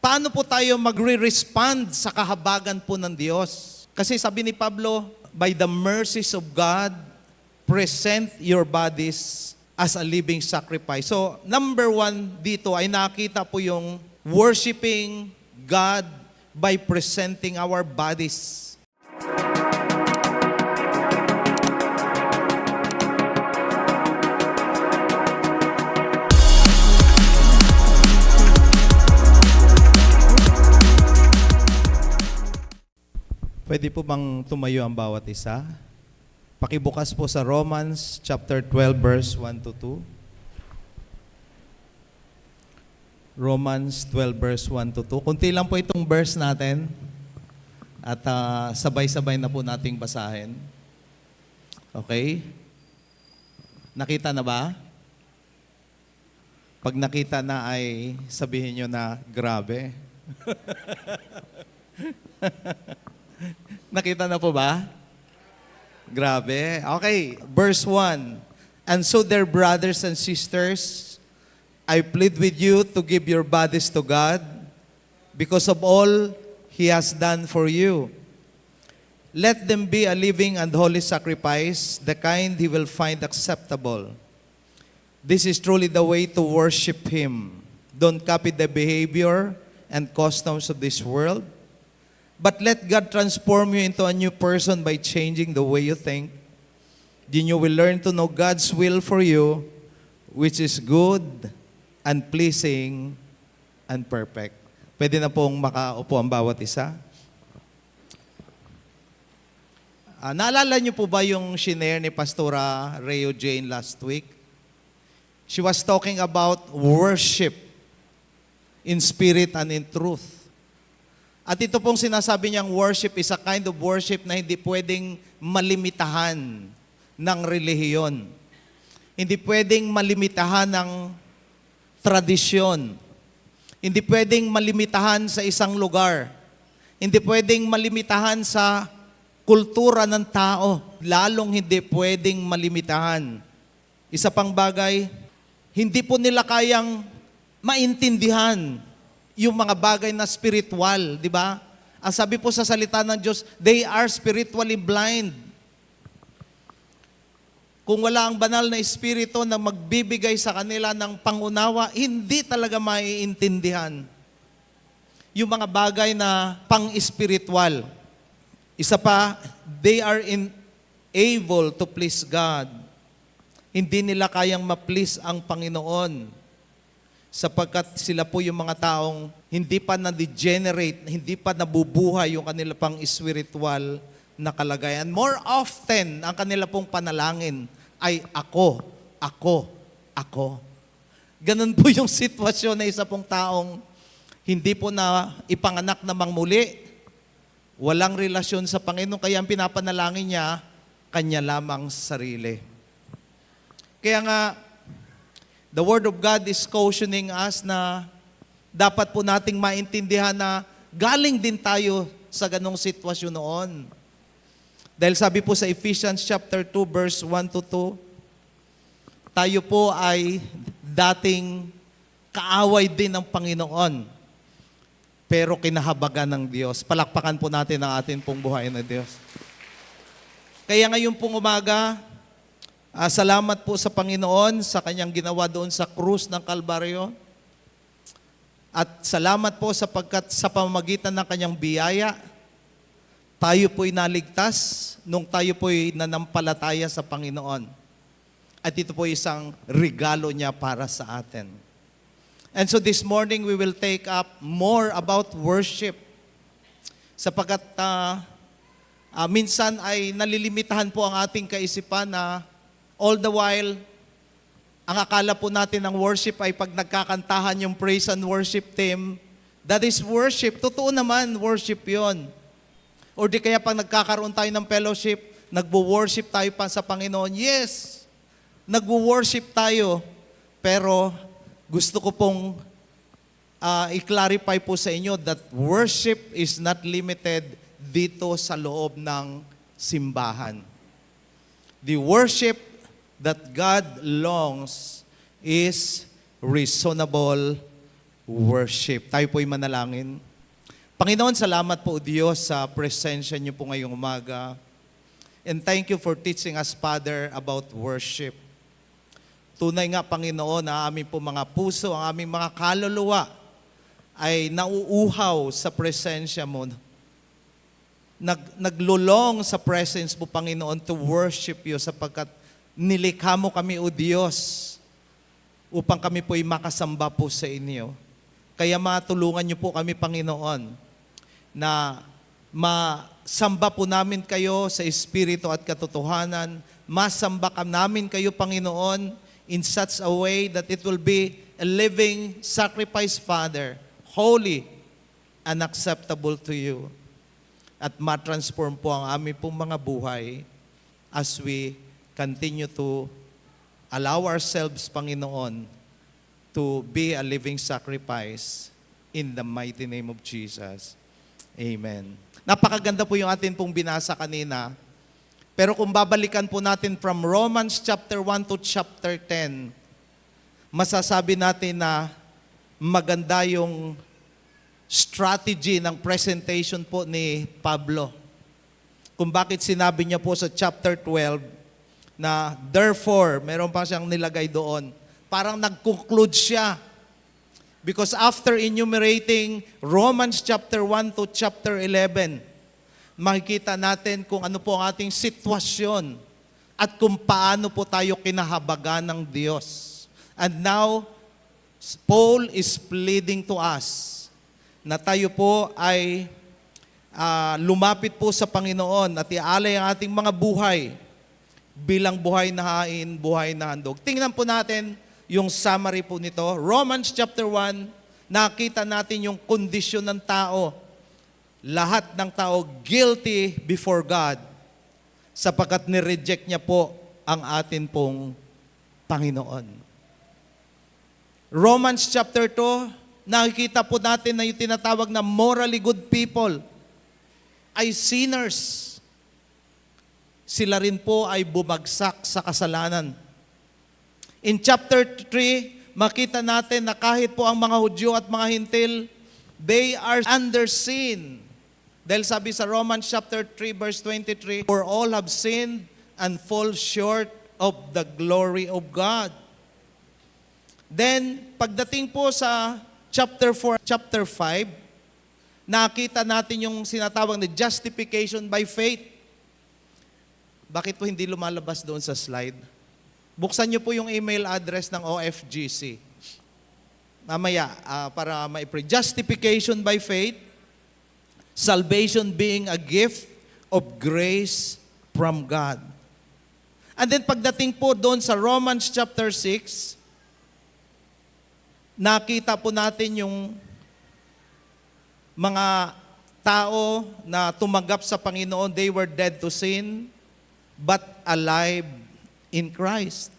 Paano po tayo magre-respond sa kahabagan po ng Diyos? Kasi sabi ni Pablo, by the mercies of God, present your bodies as a living sacrifice. So, number one dito ay nakita po yung worshiping God by presenting our bodies. Pwede po bang tumayo ang bawat isa? Pakibukas po sa Romans chapter 12 verse 1 to 2. Romans 12 verse 1 to 2. Kunti lang po itong verse natin at sabay-sabay na po nating basahin. Okay? Nakita na ba? Pag nakita na ay sabihin nyo na grabe. Nakita na po ba? Grabe. Okay, verse 1. And so, dear brothers and sisters, I plead with you to give your bodies to God because of all He has done for you. Let them be a living and holy sacrifice, the kind He will find acceptable. This is truly the way to worship Him. Don't copy the behavior and customs of this world, but let God transform you into a new person by changing the way you think. Then you will learn to know God's will for you, which is good and pleasing and perfect. Pwede na pong makaupo ang bawat isa. Naalala niyo po ba yung shinare ni Pastora Reo Jane last week? She was talking about worship in spirit and in truth. At ito pong sinasabi niyang worship is a kind of worship na hindi pwedeng malimitahan ng relihiyon. Hindi pwedeng malimitahan ng tradisyon. Hindi pwedeng malimitahan sa isang lugar. Hindi pwedeng malimitahan sa kultura ng tao. Lalong hindi pwedeng malimitahan. Isa pang bagay, hindi po nila kayang maintindihan yung mga bagay na spiritual, di ba? Ang sabi po sa salita ng Diyos, they are spiritually blind. Kung wala ang banal na espiritu na magbibigay sa kanila ng pangunawa, hindi talaga maiintindihan yung mga bagay na pang-espiritual. Isa pa, they are unable to please God. Hindi nila kayang ma-please ang Panginoon sapagkat sila po yung mga taong hindi pa na-degenerate, hindi pa nabubuhay yung kanila pang spiritual na kalagayan. More often, ang kanila pong panalangin ay ako, ako, ako. Ganun po yung sitwasyon na isa pong taong hindi po na ipanganak na mangmuli, walang relasyon sa Panginoon, kaya ang pinapanalangin niya, kanya lamang sarili. Kaya nga, the Word of God is cautioning us na dapat po nating maintindihan na galing din tayo sa ganong sitwasyon noon. Dahil sabi po sa Ephesians chapter 2 verse 1 to 2, tayo po ay dating kaaway din ng Panginoon, pero kinahabagan ng Diyos. Palakpakan po natin ang atin pong buhay na Diyos. Kaya ngayon pong umaga, salamat po sa Panginoon sa kanyang ginawa doon sa krus ng Kalbaryo. At salamat po sapagkat sa pamamagitan ng kanyang biyaya, tayo po'y naligtas nung tayo po'y nanampalataya sa Panginoon. At ito po isang regalo niya para sa atin. And so this morning we will take up more about worship. Sapagkat minsan ay nalilimitahan po ang ating kaisipan na all the while, ang akala po natin ng worship ay pag nagkakantahan yung praise and worship team, that is worship. Totoo naman, worship yon. Or di kaya pag nagkakaroon tayo ng fellowship, nagwo-worship tayo pa sa Panginoon. Yes, nagwo-worship tayo. Pero gusto ko pong i-clarify po sa inyo that worship is not limited dito sa loob ng simbahan. The worship that God longs is reasonable worship. Tayo po'y manalangin. Panginoon, salamat po Diyos sa presensya niyo po ngayong umaga. And thank you for teaching us, Father, about worship. Tunay nga, Panginoon, na aming po mga puso, ang aming mga kaluluwa ay nauuhaw sa presensya mo. Naglulong sa presence mo, Panginoon, to worship you sapagkat nilikha mo kami, O Diyos, upang kami po'y makasamba po sa inyo. Kaya matulungan niyo po kami, Panginoon, na masamba po namin kayo sa Espiritu at katotohanan. Masamba ka namin kayo, Panginoon, in such a way that it will be a living sacrifice, Father, holy and acceptable to you. At matransform po ang aming pong mga buhay as we continue to allow ourselves, Panginoon, to be a living sacrifice in the mighty name of Jesus. Amen. Napakaganda po yung atin pong binasa kanina. Pero kung babalikan po natin from Romans chapter 1 to chapter 10, masasabi natin na maganda yung strategy ng presentation po ni Pablo. Kung bakit sinabi niya po sa chapter 12 na therefore, meron pa siyang nilagay doon. Parang nag-conclude siya. Because after enumerating Romans chapter 1 to chapter 11, makikita natin kung ano po ang ating sitwasyon at kung paano po tayo kinahabagan ng Diyos. And now, Paul is pleading to us na tayo po ay lumapit po sa Panginoon at ialay ang ating mga buhay bilang buhay na hain, buhay na handog. Tingnan po natin yung summary po nito. Romans chapter 1, nakita natin yung kondisyon ng tao. Lahat ng tao guilty before God sapagkat nireject niya po ang atin pong Panginoon. Romans chapter 2, nakikita po natin na yung tinatawag na morally good people ay sinners. Sila rin po ay bumagsak sa kasalanan. In chapter 3, makita natin na kahit po ang mga Hudyo at mga Hintil, they are under sin. Dahil sabi sa Romans chapter 3 verse 23, for all have sinned and fall short of the glory of God. Then, pagdating po sa chapter 4, chapter 5, nakita natin yung sinatawag na justification by faith. Bakit po hindi lumalabas doon sa slide? Buksan niyo po yung email address ng OFGC. Mamaya, para ma-pray. Justification by faith, salvation being a gift of grace from God. And then pagdating po doon sa Romans chapter 6, nakita po natin yung mga tao na tumanggap sa Panginoon, they were dead to sin, but alive in Christ.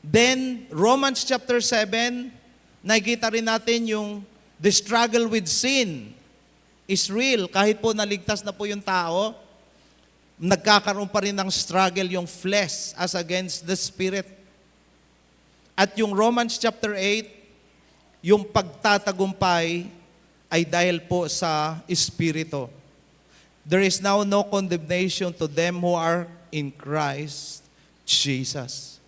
Then, Romans chapter 7, nakikita rin natin yung the struggle with sin is real. Kahit po naligtas na po yung tao, nagkakaroon pa rin ng struggle yung flesh as against the spirit. At yung Romans chapter 8, yung pagtatagumpay ay dahil po sa Espiritu. There is now no condemnation to them who are in Christ Jesus.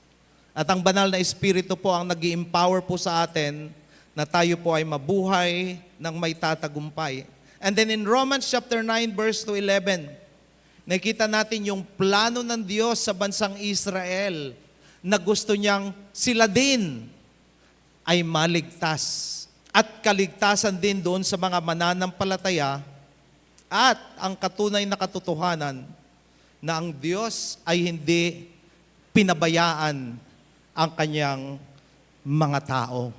At ang banal na Espiritu po ang nag-i-empower po sa atin na tayo po ay mabuhay ng may tatagumpay. And then in Romans chapter 9 verse 11, nakita natin yung plano ng Diyos sa bansang Israel na gusto niyang sila din ay maligtas. At kaligtasan din doon sa mga mananampalataya at ang katunay na katotohanan na ang Diyos ay hindi pinabayaan ang kanyang mga tao,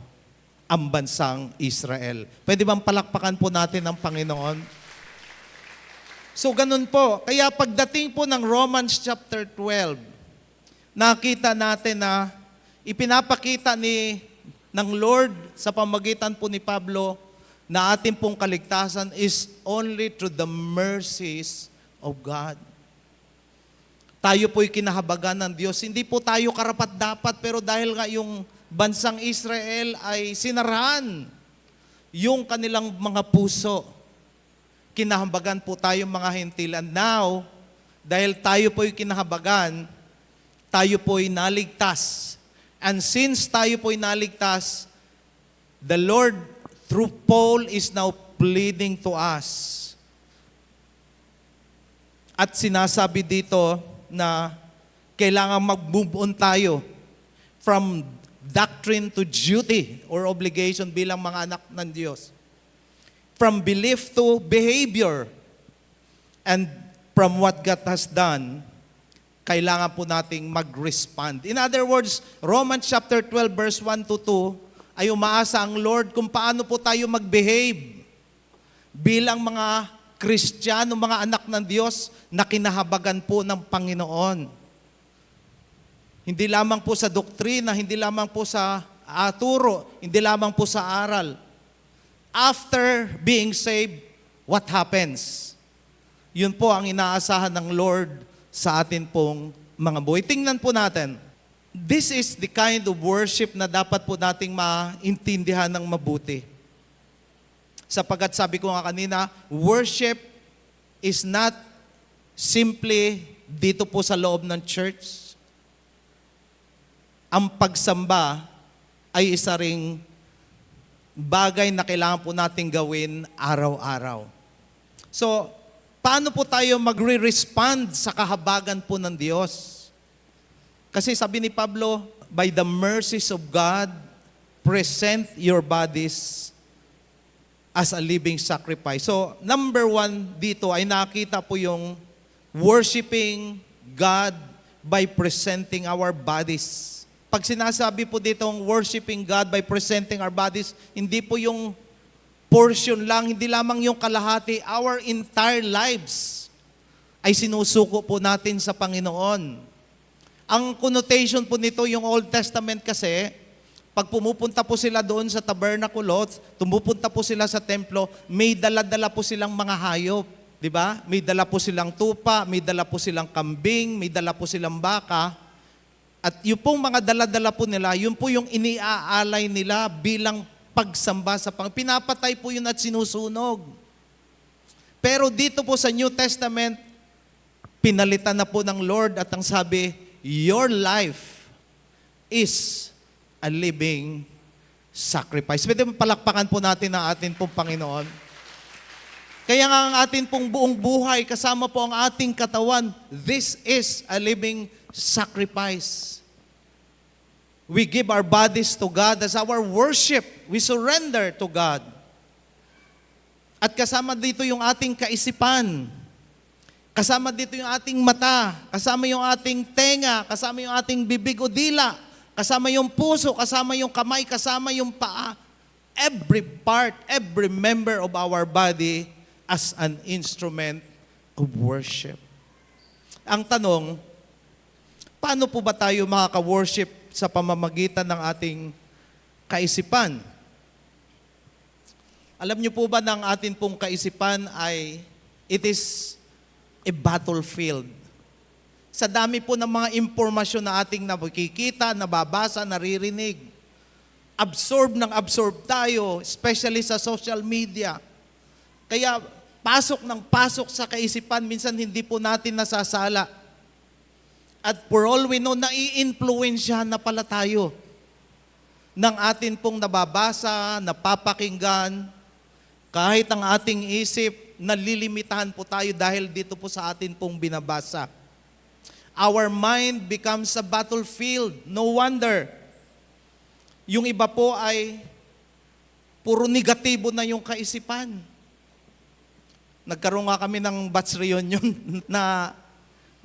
ang bansang Israel. Pwede bang palakpakan po natin ang Panginoon? So ganun po. Kaya pagdating po ng Romans chapter 12, nakita natin na ipinapakita ng Lord sa pamagitan po ni Pablo na ating pong kaligtasan is only through the mercies of God. Tayo po'y kinahabagan ng Diyos. Hindi po tayo karapat-dapat, pero dahil nga yung bansang Israel ay sinarahan yung kanilang mga puso. Kinahabagan po tayo mga Hentil. And now, dahil tayo po'y kinahabagan, tayo po'y naligtas. And since tayo po'y naligtas, the Lord, through Paul, is now pleading to us. At sinasabi dito na kailangan mag-move on tayo from doctrine to duty or obligation bilang mga anak ng Diyos. From belief to behavior. And from what God has done, kailangan po nating mag-respond. In other words, Romans chapter 12 verse 1 to 2 ay umaasa ang Lord kung paano po tayo mag-behave bilang mga Kristiyano, mga anak ng Diyos na kinahabagan po ng Panginoon. Hindi lamang po sa doktrina, hindi lamang po sa turo, hindi lamang po sa aral. After being saved, what happens? Yun po ang inaasahan ng Lord sa atin pong mga buhay. Tingnan po natin. This is the kind of worship na dapat po nating maintindihan ng mabuti. Sapagkat sabi ko nga kanina, worship is not simply dito po sa loob ng church. Ang pagsamba ay isa ring bagay na kailangan po nating gawin araw-araw. So, paano po tayo magre-respond sa kahabagan po ng Diyos? Kasi sabi ni Pablo, by the mercies of God, present your bodies as a living sacrifice. So, number one dito ay nakita po yung worshiping God by presenting our bodies. Pag sinasabi po ditong worshiping God by presenting our bodies, hindi po yung portion lang, hindi lamang yung kalahati, our entire lives ay sinusuko po natin sa Panginoon. Ang connotation po nito, yung Old Testament kasi, pag pumupunta po sila doon sa tabernakulo, tumupunta po sila sa templo, may dala-dala po silang mga hayop. Di ba? May dala po silang tupa, may dala po silang kambing, may dala po silang baka. At yung pong mga dala-dala po nila, yun po yung iniaalay nila bilang pagsamba sa Panginoon. Pinapatay po yun at sinusunog. Pero dito po sa New Testament, pinalitan na po ng Lord at ang sabi, your life is a living sacrifice. Pwede palakpakan po natin ang atin pong Panginoon. Kaya nga ang atin pong buong buhay, kasama po ang ating katawan, this is a living sacrifice. We give our bodies to God as our worship. We surrender to God. At kasama dito yung ating kaisipan. Kasama dito yung ating mata. Kasama yung ating tenga. Kasama yung ating bibig o dila. Kasama yung puso. Kasama yung kamay. Kasama yung paa. Every part, every member of our body as an instrument of worship. Ang tanong, paano po ba tayo makaka-worship sa pamamagitan ng ating kaisipan? Alam niyo po ba ng atin pong kaisipan ay it is a battlefield. Sa dami po ng mga impormasyon na ating nakikita, nababasa, naririnig. Absorb tayo, especially sa social media. Kaya pasok sa kaisipan, minsan hindi po natin nasasala. At for all we know, nai-influensyahan na pala tayo ng atin pong nababasa, napapakinggan, kahit ang ating isip, nalilimitahan po tayo dahil dito po sa atin pong binabasa. Our mind becomes a battlefield. No wonder. Yung iba po ay puro negatibo na yung kaisipan. Nagkaroon nga kami ng batch reunion na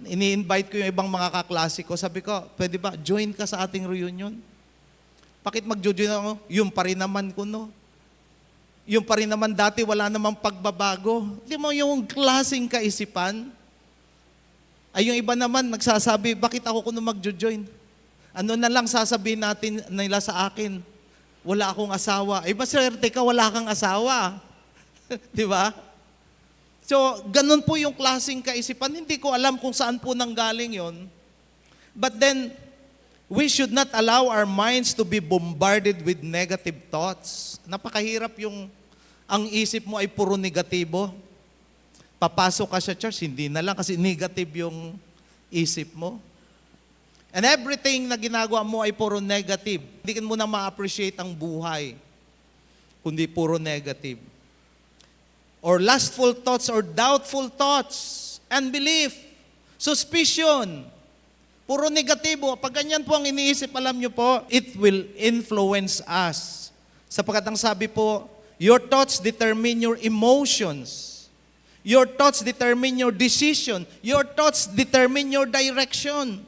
ini-invite ko yung ibang mga kaklase ko. Sabi ko, pwede ba, join ka sa ating reunion? Bakit mag-join ako? Yung pa rin naman ko, no? Yung pa rin naman dati, wala namang pagbabago. Hindi mo yung klaseng kaisipan? Ay yung iba naman, nagsasabi, bakit ako kuno mag-join? Ano na lang sasabihin natin nila sa akin? Wala akong asawa. Ay maswerte ka, wala kang asawa. Di ba? So, ganun po yung klaseng kaisipan. Hindi ko alam kung saan po nanggaling yon. But then, We should not allow our minds to be bombarded with negative thoughts. Napakahirap yung ang isip mo ay puro negatibo. Papasok ka sa church, hindi na lang kasi negative yung isip mo. And everything na ginagawa mo ay puro negative. Hindi mo na ma-appreciate ang buhay, kundi puro negative. Or lustful thoughts or doubtful thoughts, unbelief, suspicion, puro negatibo. Pag ganyan po ang iniisip, alam nyo po, it will influence us. Sapagkat ang sabi po, your thoughts determine your emotions. Your thoughts determine your decision. Your thoughts determine your direction.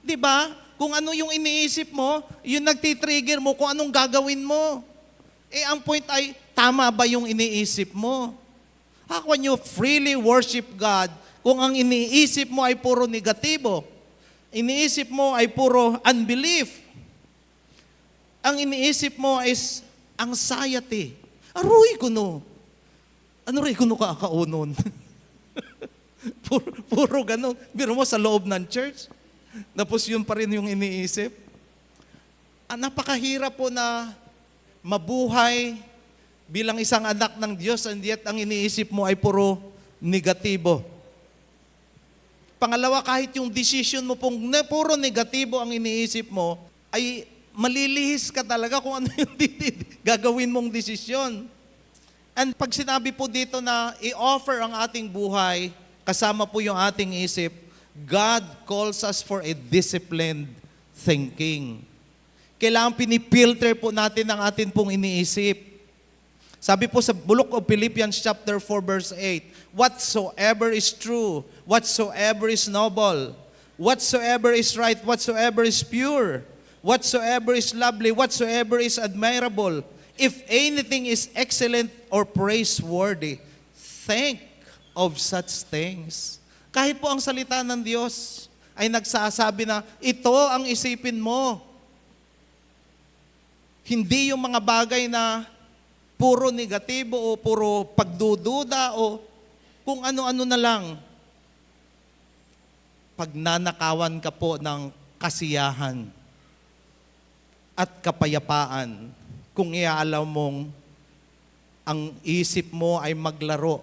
Di ba? Kung ano yung iniisip mo, yung nagtitrigger mo kung anong gagawin mo. Ang point ay, tama ba yung iniisip mo? How can you freely worship God kung ang iniisip mo ay puro negatibo? Iniisip mo ay puro unbelief. Ang iniisip mo is anxiety. Aroy kuno. Ano rin kuno kakaunon? puro ganun. Biro mo sa loob ng church. Tapos yun pa rin yung iniisip. Napakahirap po na mabuhay bilang isang anak ng Diyos and yet ang iniisip mo ay puro negatibo. Pangalawa, kahit yung decision mo pong puro negatibo ang iniisip mo, ay malilihis ka talaga kung ano yung gagawin mong desisyon. And pag sinabi po dito na i-offer ang ating buhay, kasama po yung ating isip, God calls us for a disciplined thinking. Kailangan pinipilter po natin ang atin pong iniisip. Sabi po sa Book of Philippians chapter 4 verse 8, whatsoever is true, whatsoever is noble, whatsoever is right, whatsoever is pure, whatsoever is lovely, whatsoever is admirable, if anything is excellent or praiseworthy, think of such things. Kahit po ang salita ng Diyos ay nagsasabi na ito ang isipin mo. Hindi yung mga bagay na puro negatibo o puro pagdududa o kung ano-ano na lang. Pagnanakawan ka po ng kasiyahan at kapayapaan kung iaalaw mong ang isip mo ay maglaro,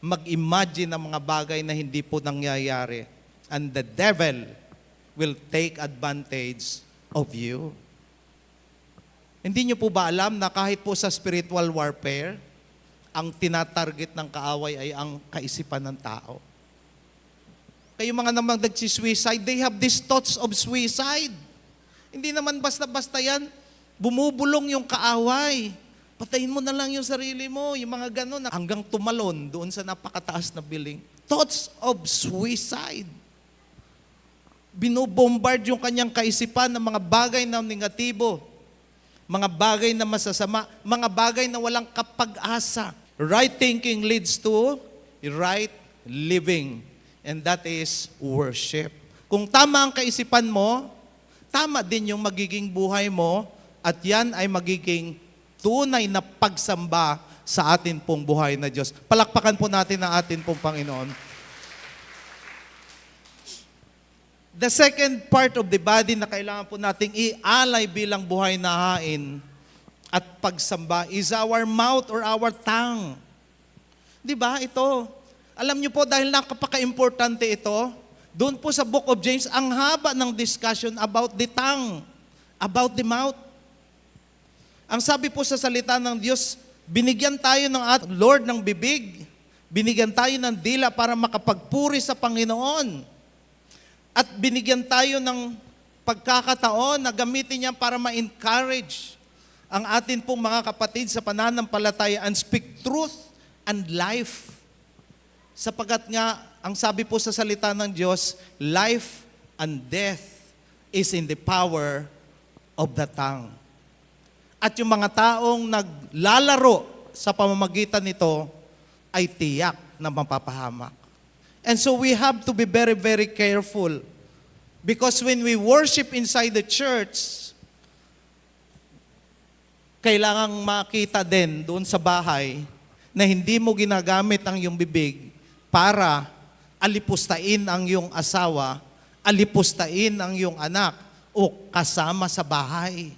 mag-imagine ng mga bagay na hindi po nangyayari. And the devil will take advantage of you. Hindi niyo po ba alam na kahit po sa spiritual warfare, ang tinatarget ng kaaway ay ang kaisipan ng tao? Kayo mga namang nagsi-suicide, they have these thoughts of suicide. Hindi naman basta-basta yan, bumubulong yung kaaway. Patayin mo na lang yung sarili mo, yung mga ganon, hanggang tumalon doon sa napakataas na building. Thoughts of suicide. Binobombard yung kanyang kaisipan ng mga bagay na negatibo, mga bagay na masasama, mga bagay na walang kapag-asa. Right thinking leads to right living. And that is worship. Kung tama ang kaisipan mo, tama din yung magiging buhay mo at yan ay magiging tunay na pagsamba sa atin pong buhay na Diyos. Palakpakan po natin ang atin pong Panginoon. The second part of the body na kailangan po nating ialay bilang buhay na hain at pagsamba is our mouth or our tongue. Di ba? Ito. Alam niyo po, dahil napaka-importante ito, doon po sa Book of James, ang haba ng discussion about the tongue, about the mouth. Ang sabi po sa salita ng Diyos, binigyan tayo ng Lord ng bibig, binigyan tayo ng dila para makapagpuri sa Panginoon. At binigyan tayo ng pagkakataon na gamitin niya para ma-encourage ang atin pong mga kapatid sa pananampalataya and speak truth and life. Sapagat nga, ang sabi po sa salita ng Diyos, life and death is in the power of the tongue. At yung mga taong naglalaro sa pamamagitan nito ay tiyak na mapapahamak. And so we have to be very, very careful. Because when we worship inside the church, kailangang makita din doon sa bahay na hindi mo ginagamit ang iyong bibig para alipustain ang iyong asawa, alipustain ang iyong anak, o kasama sa bahay.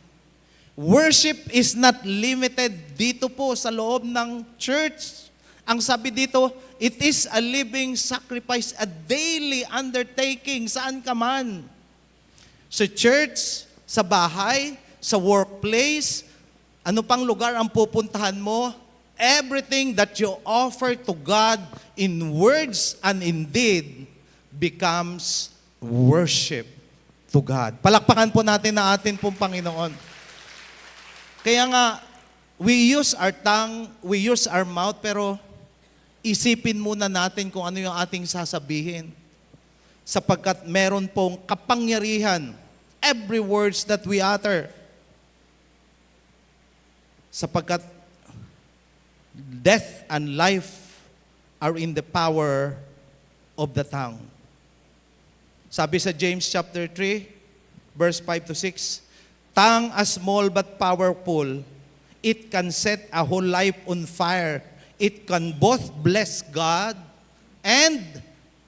Worship is not limited dito po sa loob ng church. Ang sabi dito, it is a living sacrifice, a daily undertaking, saan ka man. Sa church, sa bahay, sa workplace, ano pang lugar ang pupuntahan mo, everything that you offer to God in words and in deed becomes worship to God. Palakpakan po natin na atin pong Panginoon. Kaya nga, we use our tongue, we use our mouth, pero isipin muna natin kung ano yung ating sasabihin. Sapagkat meron pong kapangyarihan every words that we utter. Sapagkat death and life are in the power of the tongue. Sabi sa James chapter 3, verse 5 to 6, tongue as small but powerful, it can set a whole life on fire. It can both bless God and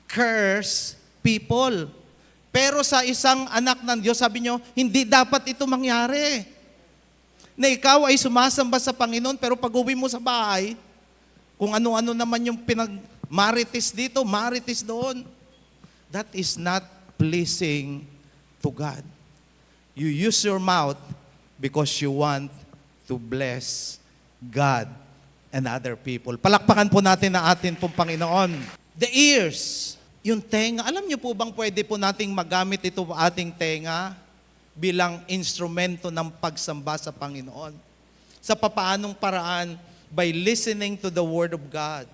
curse people. Pero sa isang anak ng Diyos, sabi nyo, hindi dapat ito mangyari. Na ikaw ay sumasamba sa Panginoon, pero pag uwi mo sa bahay, kung ano-ano naman yung marites dito, marites doon, that is not pleasing to God. You use your mouth because you want to bless God and other people. Palakpakan po natin na atin pong Panginoon. The ears, yung tenga. Alam niyo po bang pwede po nating magamit ito ating tenga bilang instrumento ng pagsamba sa Panginoon? Sa papaanong paraan? By listening to the Word of God.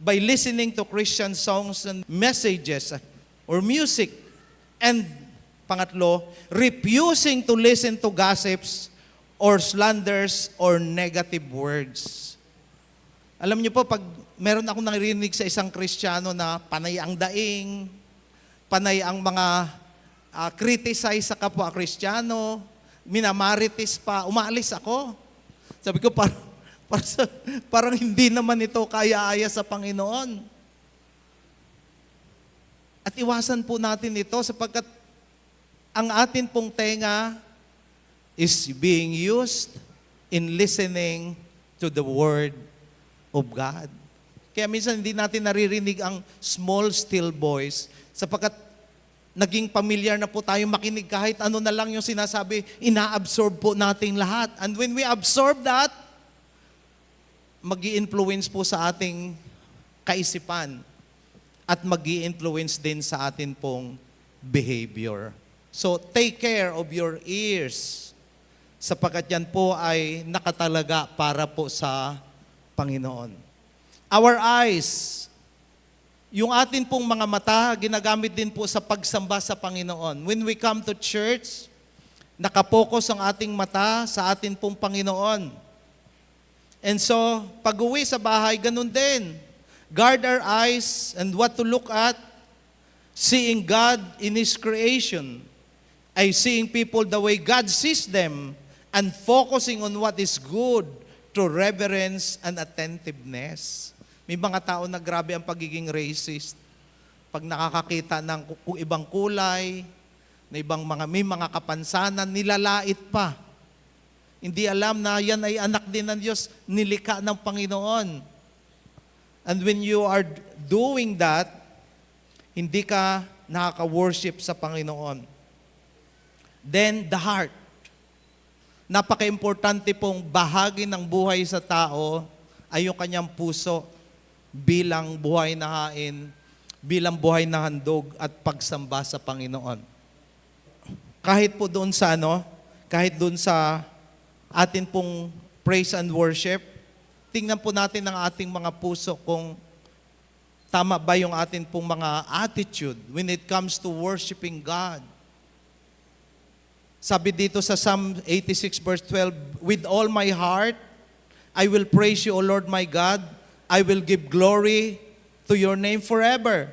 By listening to Christian songs and messages or music. And pangatlo, refusing to listen to gossips or slanders or negative words. Alam niyo po, pag meron akong narinig sa isang Kristiyano na panay ang daing, panay ang mga criticize sa kapwa Kristiyano, minamarites pa, umaalis ako. Sabi ko, parang hindi naman ito kaya-aya sa Panginoon. At iwasan po natin ito sapagkat ang atin pong tenga is being used in listening to the Word of God. Kaya minsan hindi natin naririnig ang small still voice sapagkat naging pamilyar na po tayo makinig kahit ano na lang yung sinasabi, ina-absorb po nating lahat. And when we absorb that, mag-i-influence po sa ating kaisipan at mag-i-influence din sa atin pong behavior. So take care of your ears sapagkat yan po ay nakatalaga para po sa Panginoon. Our eyes, yung atin pong mga mata, ginagamit din po sa pagsamba sa Panginoon. When we come to church, nakapokus ang ating mata sa atin pong Panginoon. And so, pag-uwi sa bahay, ganun din. Guard our eyes and what to look at, seeing God in His creation, ay seeing people the way God sees them, and focusing on what is good through reverence and attentiveness. May mga tao na grabe ang pagiging racist. Pag nakakakita ng ibang kulay, na may mga kapansanan, nilalait pa. Hindi alam na yan ay anak din ng Diyos, nilikha ng Panginoon. And when you are doing that, hindi ka nakaka-worship sa Panginoon. Then, the heart. Napaka-importante pong bahagi ng buhay sa tao ay yung kanyang puso bilang buhay na hain, bilang buhay na handog at pagsamba sa Panginoon. Kahit po doon sa kahit doon sa atin pong praise and worship, tingnan po natin ang ating mga puso kung tama ba yung atin pong mga attitude when it comes to worshiping God. Sabi dito sa Psalm 86 verse 12, with all my heart, I will praise you, O Lord my God. I will give glory to your name forever.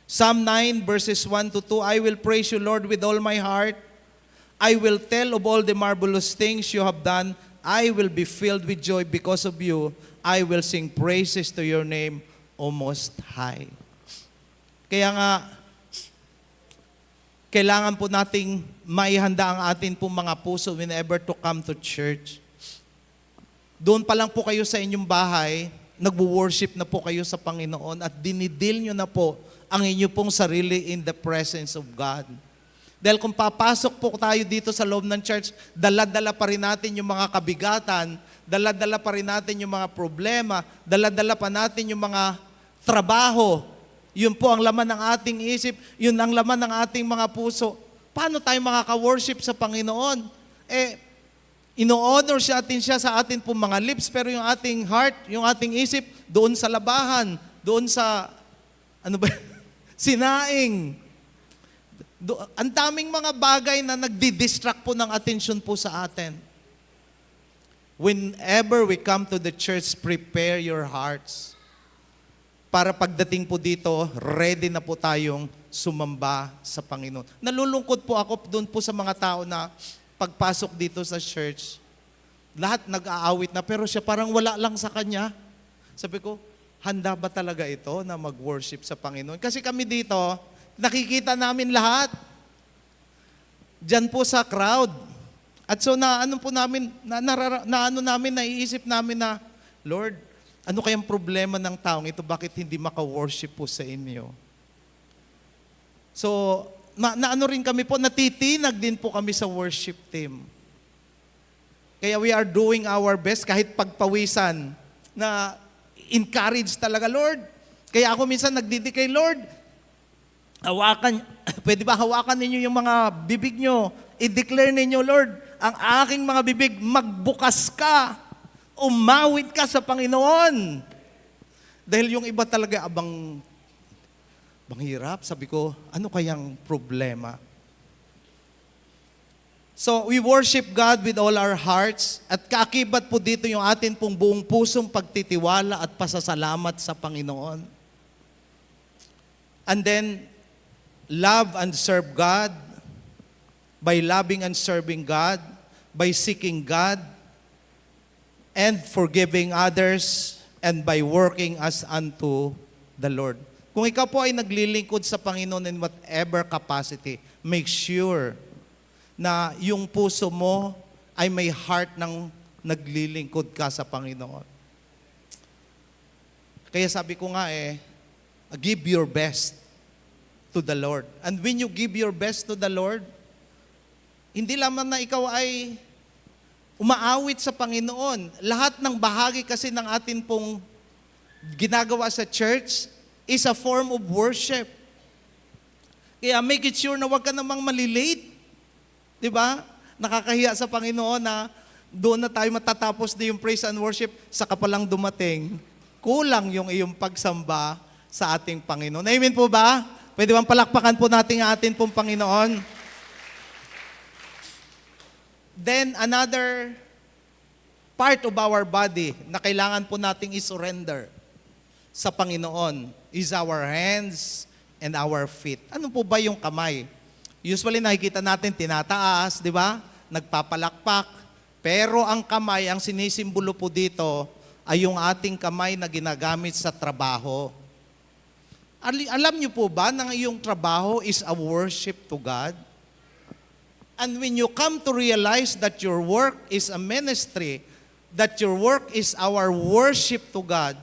Psalm 9 verses 1 to 2, I will praise you, Lord, with all my heart. I will tell of all the marvelous things you have done. I will be filled with joy because of you. I will sing praises to your name, O Most High. Kaya nga, kailangan po nating maihanda ang atin po mga puso whenever to come to church. Doon pa lang po kayo sa inyong bahay, nagwo-worship na po kayo sa Panginoon at dinidil nyo na po ang inyo pong sarili in the presence of God. Dahil kung papasok po tayo dito sa loob ng church, dala-dala pa rin natin yung mga kabigatan, dala-dala pa rin natin yung mga problema, dala-dala pa natin yung mga trabaho. Yun po ang laman ng ating isip, yun ang laman ng ating mga puso. Paano tayo makaka-worship sa Panginoon? Ino-honor siya sa atin po mga lips, pero yung ating heart, yung ating isip, doon sa labahan, doon sa, sinaing. Ang daming mga bagay na nagdi-distract po ng atensyon po sa atin. Whenever we come to the church, prepare your hearts. Para pagdating po dito, ready na po tayong sumamba sa Panginoon. Nalulungkot po ako doon po sa mga tao na pagpasok dito sa church, lahat nag-aawit na, pero siya parang wala lang sa kanya. Sabi ko, handa ba talaga ito na mag-worship sa Panginoon? Kasi kami dito, nakikita namin lahat. Diyan po sa crowd. At so naiisip namin na, Lord, ano kayang problema ng taong ito? Bakit hindi maka-worship po sa inyo? So, naano rin kami po, natitinag din po kami sa worship team. Kaya we are doing our best kahit pagpawisan na encourage talaga, Lord. Kaya ako minsan nagdidikay, Lord, pwede ba hawakan ninyo yung mga bibig nyo? I-declare ninyo, Lord, ang aking mga bibig, magbukas ka. Umawit ka sa Panginoon. Dahil yung iba talaga bang hirap, sabi ko, ano kayang problema? So, we worship God with all our hearts at kaakibat po dito yung atin pong buong pusong pagtitiwala at pasasalamat sa Panginoon. And then, love and serve God by loving and serving God, by seeking God, and forgiving others, and by working as unto the Lord. Kung ikaw po ay naglilingkod sa Panginoon in whatever capacity, make sure na yung puso mo ay may heart ng naglilingkod ka sa Panginoon. Kaya sabi ko nga give your best to the Lord. And when you give your best to the Lord, hindi lamang na ikaw ay umaawit sa Panginoon. Lahat ng bahagi kasi ng atin pong ginagawa sa church is a form of worship. Kaya make it sure na huwag ka namang malilate. Diba? Nakakahiya sa Panginoon na doon na tayo matatapos na yung praise and worship, saka pa lang dumating, kulang yung iyong pagsamba sa ating Panginoon. Amen po ba? Pwede bang palakpakan po natin ang atin pong Panginoon? Then another part of our body na kailangan po nating i-surrender sa Panginoon is our hands and our feet. Ano po ba yung kamay? Usually nakikita natin tinataas, di ba? Nagpapalakpak. Pero ang kamay, ang sinisimbolo po dito ay yung ating kamay na ginagamit sa trabaho. Alam niyo po ba na yung trabaho is a worship to God? And when you come to realize that your work is a ministry, that your work is our worship to God,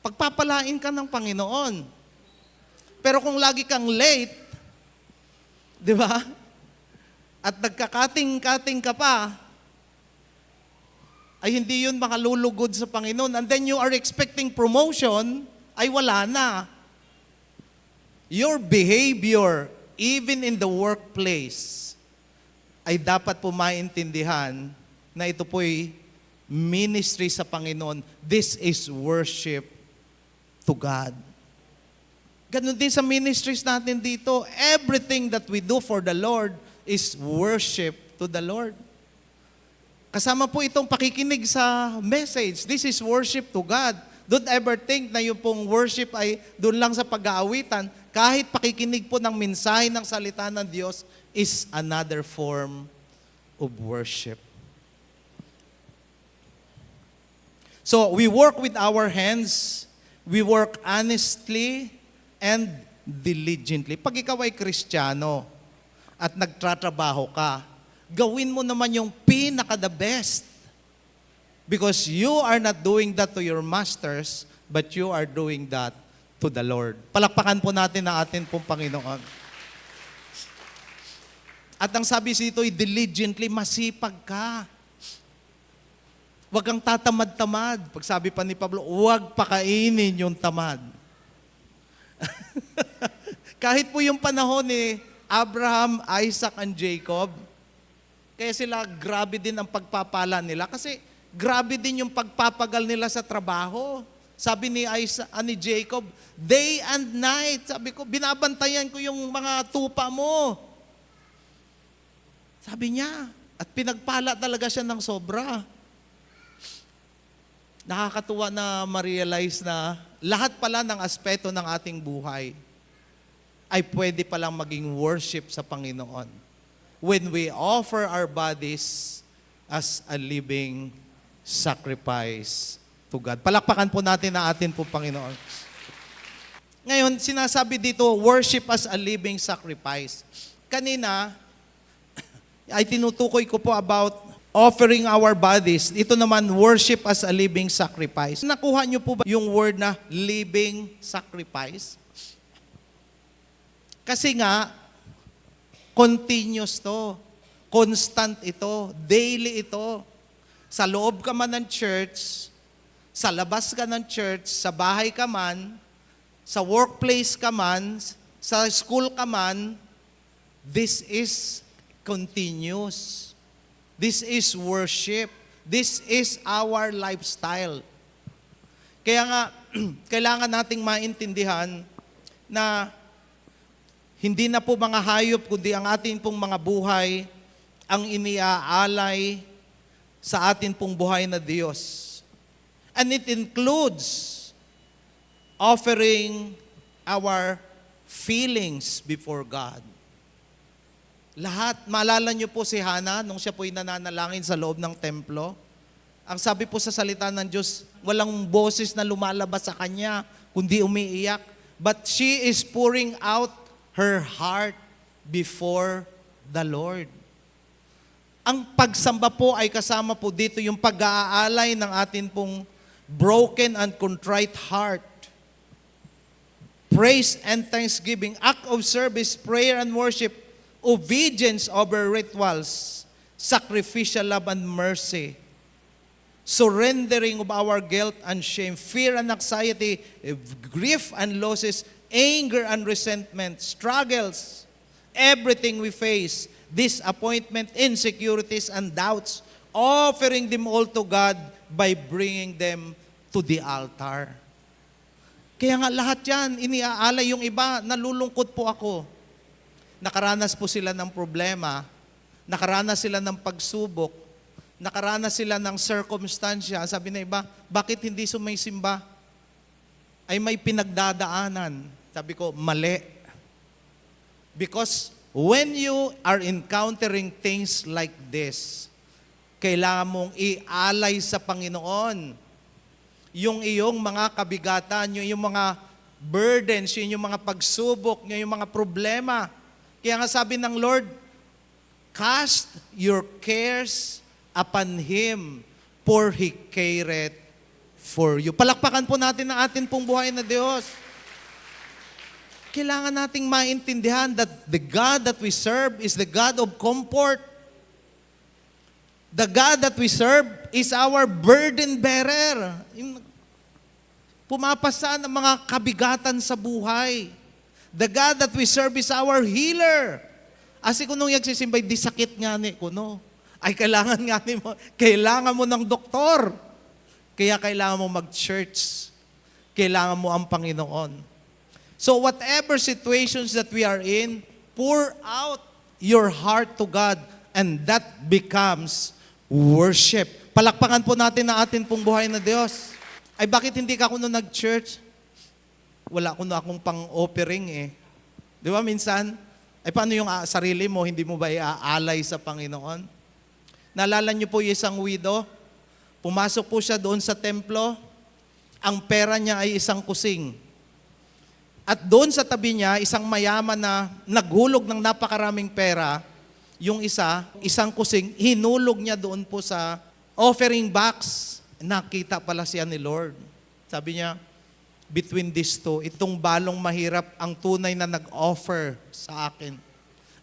pagpapalain ka ng Panginoon. Pero kung lagi kang late, di ba? At nagkakating-kating ka pa, ay hindi yun makalulugod sa Panginoon. And then you are expecting promotion, ay wala na. Your behavior, even in the workplace, ay dapat po maintindihan na ito po'y ministry sa Panginoon. This is worship to God. Ganun din sa ministries natin dito. Everything that we do for the Lord is worship to the Lord. Kasama po itong pakikinig sa message. This is worship to God. Don't ever think na yung pong worship ay doon lang sa pag-aawitan. Kahit pakikinig po ng mensahe ng salita ng Diyos is another form of worship. So, we work with our hands, we work honestly and diligently. Pag ikaw ay Kristiyano, at nagtratrabaho ka, gawin mo naman yung pinaka-the best. Because you are not doing that to your masters, but you are doing that to the Lord. Palakpakan po natin ang atin pong Panginoon. At ang sabi dito, diligently, masipag ka. Huwag kang tatamad-tamad. Pag sabi pa ni Pablo, huwag pakainin yung tamad. Kahit po yung panahon ni Abraham, Isaac, and Jacob, kaya sila grabe din ang pagpapala nila kasi grabe din yung pagpapagal nila sa trabaho. Sabi ni Jacob, day and night. Sabi ko, binabantayan ko yung mga tupa mo. Sabi niya, at pinagpala talaga siya ng sobra. Nakakatuwa na ma-realize na lahat pala ng aspeto ng ating buhay ay pwede palang maging worship sa Panginoon when we offer our bodies as a living sacrifice to God. Palakpakan po natin ang atin po, Panginoon. Ngayon, sinasabi dito, worship as a living sacrifice. Kanina, ay tinutukoy ko po about offering our bodies. Ito naman, worship as a living sacrifice. Nakuha niyo po ba yung word na living sacrifice? Kasi nga, continuous to. Constant ito. Daily ito. Sa loob ka man ng church, sa labas ka ng church, sa bahay ka man, sa workplace ka man, sa school ka man, this is continuous. This is worship. This is our lifestyle. Kaya nga, kailangan nating maintindihan na hindi na po mga hayop, kundi ang atin pong mga buhay ang iniaalay sa atin pong buhay na Diyos. And it includes offering our feelings before God. Lahat, maalala niyo po si Hana nung siya po'y nananalangin sa loob ng templo. Ang sabi po sa salita ng Diyos, walang boses na lumalabas sa kanya, kundi umiiyak. But she is pouring out her heart before the Lord. Ang pagsamba po ay kasama po dito yung pag-aalay ng atin pong broken and contrite heart. Praise and thanksgiving, act of service, prayer and worship, obedience over rituals, sacrificial love and mercy, surrendering of our guilt and shame, fear and anxiety, grief and losses, anger and resentment, struggles, everything we face, disappointment, insecurities, and doubts, offering them all to God by bringing them to the altar. Kaya nga lahat yan, iniaalay. Yung iba, nalulungkot po ako. Nakaranas po sila ng problema, nakaranas sila ng pagsubok, nakaranas sila ng circumstansya. Sabi na iba, bakit hindi sumaysimba? Ay may pinagdadaanan. Sabi ko, mali. Because when you are encountering things like this, kailangan mong ialay sa Panginoon yung iyong mga kabigatan, yung mga burdens, yung mga pagsubok, yung mga problema. Kaya nga sabi ng Lord, cast your cares upon Him, for He careth for you. Palakpakan po natin ang atin pong buhay na Diyos. Kailangan nating maintindihan that the God that we serve is the God of comfort. The God that we serve is our burden bearer. Pumapasa ng mga kabigatan sa buhay. The God that we serve is our healer. Asi kunong yagsisimbay, di sakit nga ni kuno. Ay kailangan nga ni mo, kailangan mo ng doktor. Kaya kailangan mo mag-church. Kailangan mo ang Panginoon. So whatever situations that we are in, pour out your heart to God and that becomes worship. Palakpakan po natin na atin pong buhay na Diyos. Ay bakit hindi ka kuno nag-church? Wala kuno akong pang-offering eh. Di ba minsan? Ay paano yung sarili mo, hindi mo ba iaalay sa Panginoon? Naalala niyo po yung isang widow? Pumasok po siya doon sa templo. Ang pera niya ay isang kusing. At doon sa tabi niya, isang mayaman na naghulog ng napakaraming pera, yung isang kusing, hinulog niya doon po sa offering box. Nakita pala siya ni Lord. Sabi niya, between these two, itong balong mahirap ang tunay na nag-offer sa akin.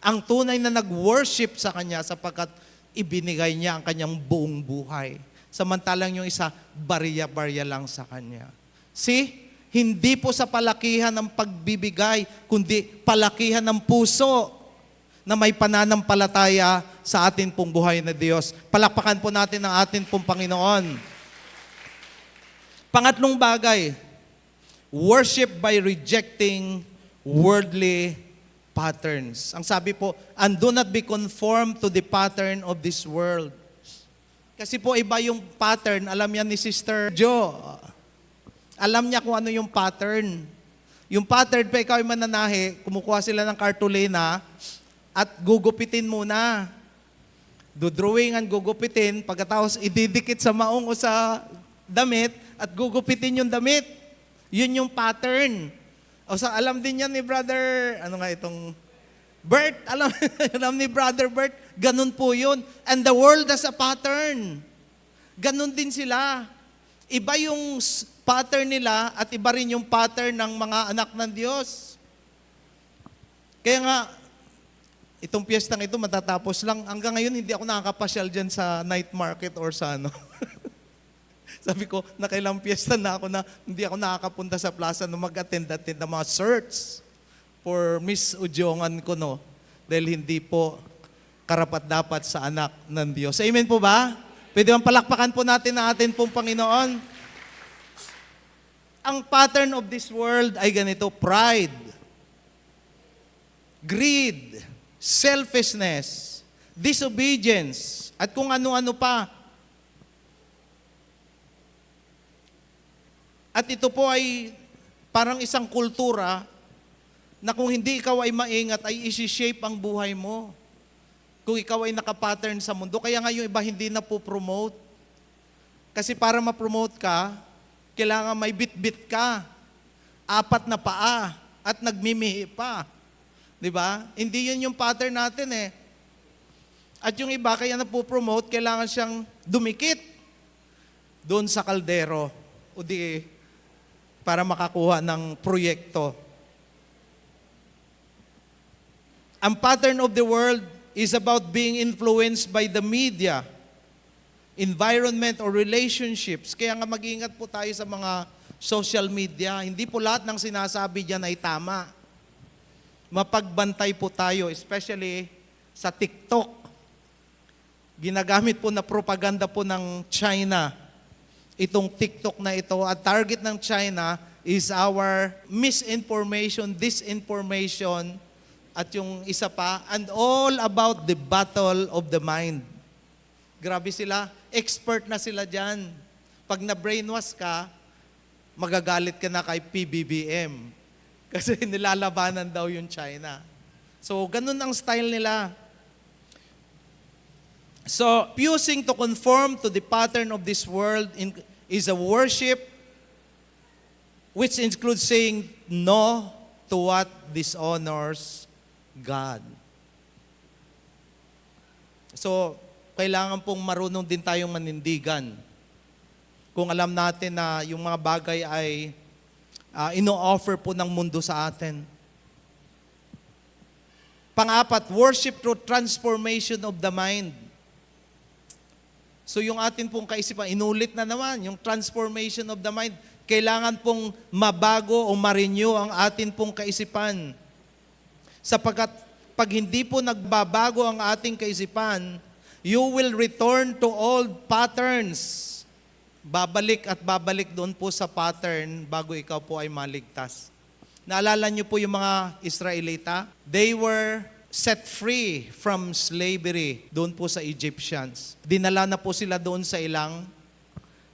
Ang tunay na nag-worship sa kanya sapagkat ibinigay niya ang kanyang buong buhay. Samantalang yung isa, barya-barya lang sa kanya. See? Hindi po sa palakihan ng pagbibigay, kundi palakihan ng puso na may pananampalataya sa atin pong buhay na Diyos. Palakpakan po natin ang atin pong Panginoon. Pangatlong bagay, worship by rejecting worldly patterns. Ang sabi po, and do not be conformed to the pattern of this world. Kasi po iba yung pattern, alam yan ni Sister Jo. Alam niya kung ano yung pattern. Yung pattern pa ikaw ay mananahi, kumukuha sila ng kartulina at gugupitin muna. Dudrawingan, gugupitin, pagkatapos ididikit sa maong o sa damit at gugupitin yung damit. Yun yung pattern. O sa alam din yan ni Brother, ano nga itong, Bert, alam ni Brother Bert, ganun po yun. And the world has a pattern. Ganun din sila. Iba yung pattern nila at iba rin yung pattern ng mga anak ng Diyos. Kaya nga, itong piyestang ito matatapos lang. Hanggang ngayon, hindi ako nakakapasyal dyan sa night market or sa ano. Sabi ko, nakailang piyesta na ako na hindi ako nakakapunta sa plaza na mag-attend ng mga search for Miss Udjongan ko, no? Dahil hindi po karapat-dapat sa anak ng Diyos. Amen po ba? Pwede bang palakpakan po natin ang atin pong Panginoon? Ang pattern of this world ay ganito, pride, greed, selfishness, disobedience, at kung ano-ano pa. At ito po ay parang isang kultura na kung hindi ikaw ay maingat, ay isi-shape ang buhay mo. Kung ikaw ay nakapattern sa mundo. Kaya nga yung iba hindi na po promote. Kasi para ma-promote ka, kailangan may bit-bit ka. 4 na paa at nagmimihi pa. Di ba? Hindi yun yung pattern natin eh. At yung iba, kaya na po promote, kailangan siyang dumikit doon sa kaldero. O di, para makakuha ng proyekto. Ang pattern of the world is about being influenced by the media, environment, or relationships. Kaya nga mag-ingat po tayo sa mga social media. Hindi po lahat ng sinasabi diyan ay tama. Mapagbantay po tayo, especially sa TikTok. Ginagamit po na propaganda po ng China. Itong TikTok na ito, at target ng China is our misinformation, disinformation, at yung isa pa, and all about the battle of the mind. Grabe sila, expert na sila dyan. Pag na-brainwash ka, magagalit ka na kay PBBM. Kasi nilalabanan daw yung China. So, ganun ang style nila. So, refusing to conform to the pattern of this world is a worship which includes saying no to what dishonors God. So, kailangan pong marunong din tayong manindigan. Kung alam natin na yung mga bagay ay ino-offer po ng mundo sa atin. Pang-apat, worship through transformation of the mind. So yung atin pong kaisipan, inulit na naman, yung transformation of the mind. Kailangan pong mabago o ma-renew ang atin pong kaisipan. Sapagkat pag hindi po nagbabago ang ating kaisipan, you will return to old patterns. Babalik at babalik doon po sa pattern bago ikaw po ay maligtas. Naalala niyo po yung mga Israelita? They were set free from slavery doon po sa Egyptians. Dinala na po sila doon sa ilang.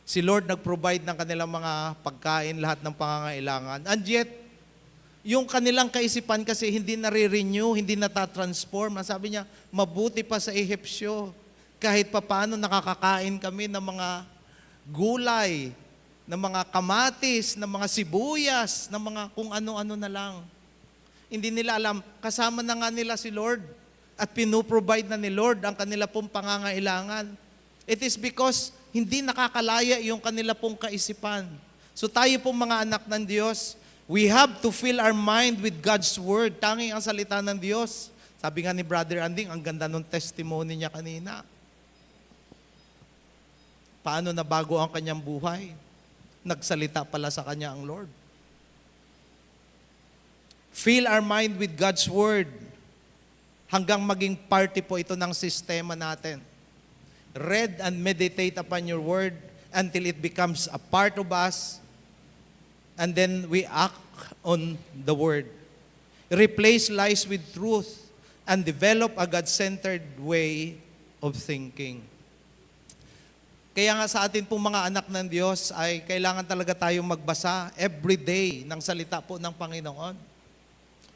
Si Lord nag-provide ng kanilang mga pagkain, lahat ng pangangailangan. And yet, yung kanilang kaisipan kasi hindi nare-renew, hindi natatransform. Ang sabi niya, mabuti pa sa Ehipsyo. Kahit papaano nakakakain kami ng mga gulay ng mga kamatis, ng mga sibuyas, ng mga kung ano-ano na lang. Hindi nila alam, kasama na nga nila si Lord at pinuprovide na ni Lord ang kanila pong pangangailangan. It is because hindi nakakalaya yung kanila pong kaisipan. So tayo pong mga anak ng Diyos, we have to fill our mind with God's Word. Tanging ang salita ng Diyos. Sabi nga ni Brother Anding, ang ganda ng testimony niya kanina. Paano nabago ang kanyang buhay? Nagsalita pala sa kanya ang Lord. Fill our mind with God's Word hanggang maging party po ito ng sistema natin. Read and meditate upon your Word until it becomes a part of us, and then we act on the Word. Replace lies with truth and develop a God-centered way of thinking. Kaya nga sa atin pong mga anak ng Diyos ay kailangan talaga tayong magbasa every day ng salita po ng Panginoon.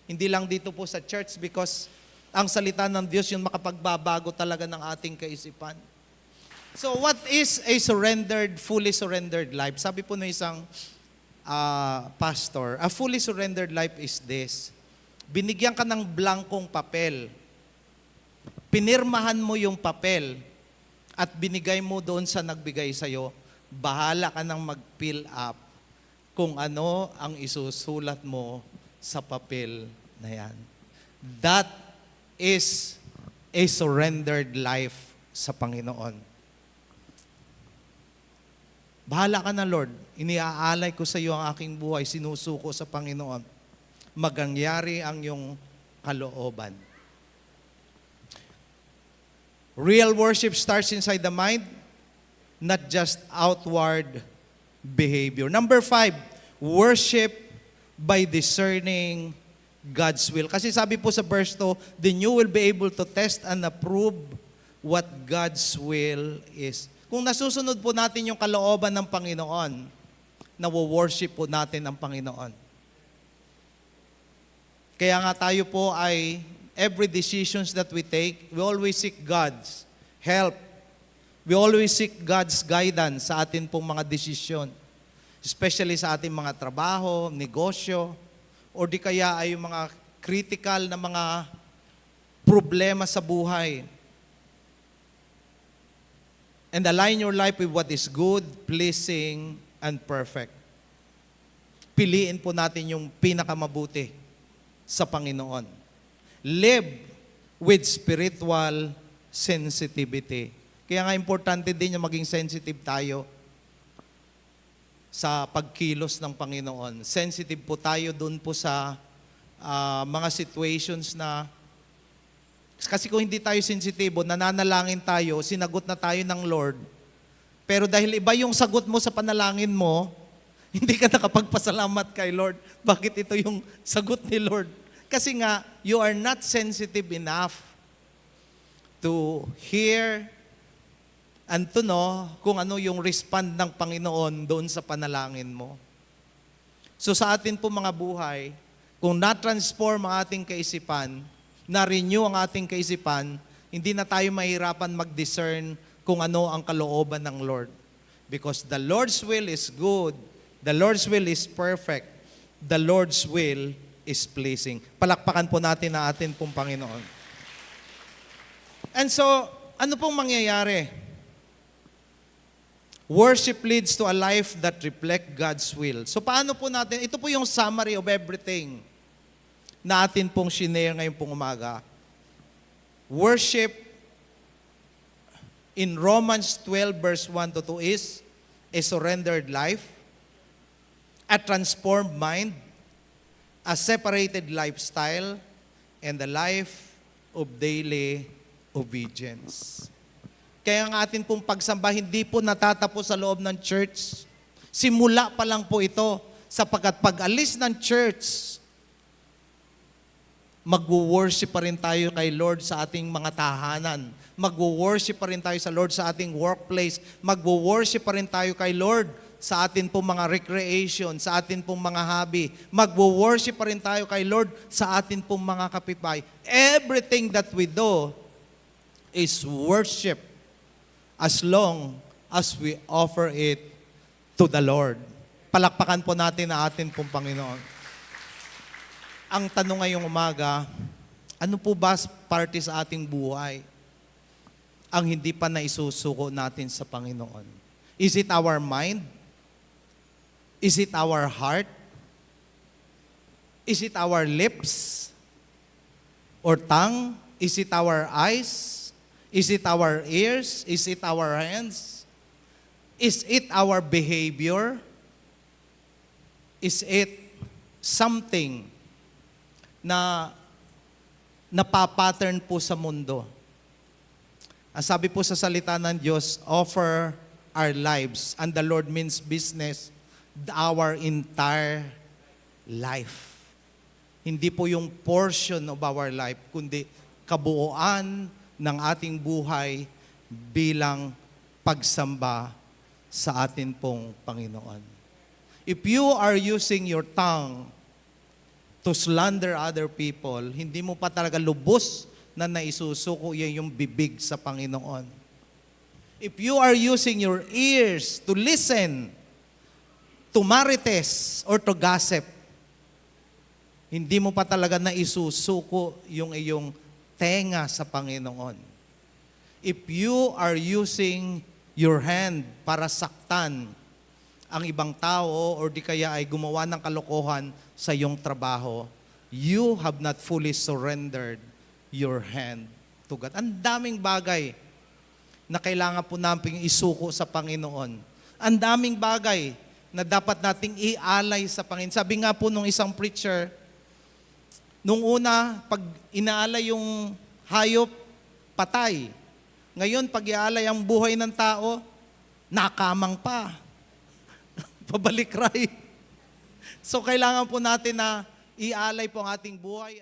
Hindi lang dito po sa church because ang salita ng Diyos yung makapagbabago talaga ng ating kaisipan. So what is a fully surrendered life? Sabi po ng isang pastor, a fully surrendered life is this. Binigyan ka ng blankong papel. Pinirmahan mo yung papel at binigay mo doon sa nagbigay sa'yo. Bahala ka nang mag-fill up kung ano ang isusulat mo sa papel na yan. That is a surrendered life sa Panginoon. Bahala ka na, Lord. Iniaalay ko sa iyo ang aking buhay. Sinusuko sa Panginoon. Magangyari ang iyong kalooban. Real worship starts inside the mind, not just outward behavior. Number 5, worship by discerning God's will. Kasi sabi po sa verse 2, then you will be able to test and approve what God's will is. Kung nasusunod po natin yung kalooban ng Panginoon, nawo-worship po natin ang Panginoon. Kaya nga tayo po ay, every decisions that we take, we always seek God's help. We always seek God's guidance sa atin pong mga desisyon. Especially sa ating mga trabaho, negosyo, o di kaya ay yung mga critical na mga problema sa buhay. And align your life with what is good, pleasing, and perfect. Piliin po natin yung pinakamabuti sa Panginoon. Live with spiritual sensitivity. Kaya nga importante din yung maging sensitive tayo sa pagkilos ng Panginoon. Sensitive po tayo dun po sa mga situations na kasi kung hindi tayo sensitibo, nananalangin tayo, sinagot na tayo ng Lord. Pero dahil iba yung sagot mo sa panalangin mo, hindi ka nakapagpasalamat kay Lord. Bakit ito yung sagot ni Lord? Kasi nga, you are not sensitive enough to hear and to know kung ano yung respond ng Panginoon doon sa panalangin mo. So sa atin po mga buhay, kung na-transform ang ating kaisipan, na-renew ang ating kaisipan, hindi na tayo mahirapan mag-discern kung ano ang kalooban ng Lord. Because the Lord's will is good, the Lord's will is perfect, the Lord's will is pleasing. Palakpakan po natin ang atin pong Panginoon. And so, ano pong mangyayari? Worship leads to a life that reflect God's will. So paano po natin, ito po yung summary of everything na atin pong shinare ngayon pong umaga. Worship in Romans 12 verse 1 to 2 is a surrendered life, a transformed mind, a separated lifestyle, and a life of daily obedience. Kaya ang atin pong pagsamba, hindi po natatapos sa loob ng church. Simula pa lang po ito, sapagkat pag-alis ng church, magwo-worship pa rin tayo kay Lord sa ating mga tahanan. Magwo-worship pa rin tayo sa Lord sa ating workplace. Magwo-worship pa rin tayo kay Lord sa atin pong mga recreation, sa atin pong mga hobby. Magwo-worship pa rin tayo kay Lord sa atin pong mga kapitbahay. Everything that we do is worship as long as we offer it to the Lord. Palakpakan po natin ang atin pong Panginoon. Ang tanong ngayong umaga, ano po ba parte sa ating buhay ang hindi pa naisusuko natin sa Panginoon? Is it our mind? Is it our heart? Is it our lips or tongue? Is it our eyes? Is it our ears? Is it our hands? Is it our behavior? Is it something na napapattern po sa mundo? Ang sabi po sa salita ng Diyos, offer our lives. And the Lord means business, our entire life. Hindi po yung portion of our life, kundi kabuuan ng ating buhay bilang pagsamba sa atin pong Panginoon. If you are using your tongue to slander other people, hindi mo pa talaga lubos na naisusuko yung bibig sa Panginoon. If you are using your ears to listen to marites or to gossip, hindi mo pa talaga naisusuko yung iyong tenga sa Panginoon. If you are using your hand para saktan ang ibang tao or di kaya ay gumawa ng kalokohan sa iyong trabaho, you have not fully surrendered your hand to God. Ang daming bagay na kailangan po nating isuko sa Panginoon. Ang daming bagay na dapat nating ialay sa Panginoon. Sabi nga po nung isang preacher, nung una, pag inaalay yung hayop, patay. Ngayon, pag ialay ang buhay ng tao, nakamang pa. Pabalik-ray. So, kailangan po natin na ialay po ang ating buhay.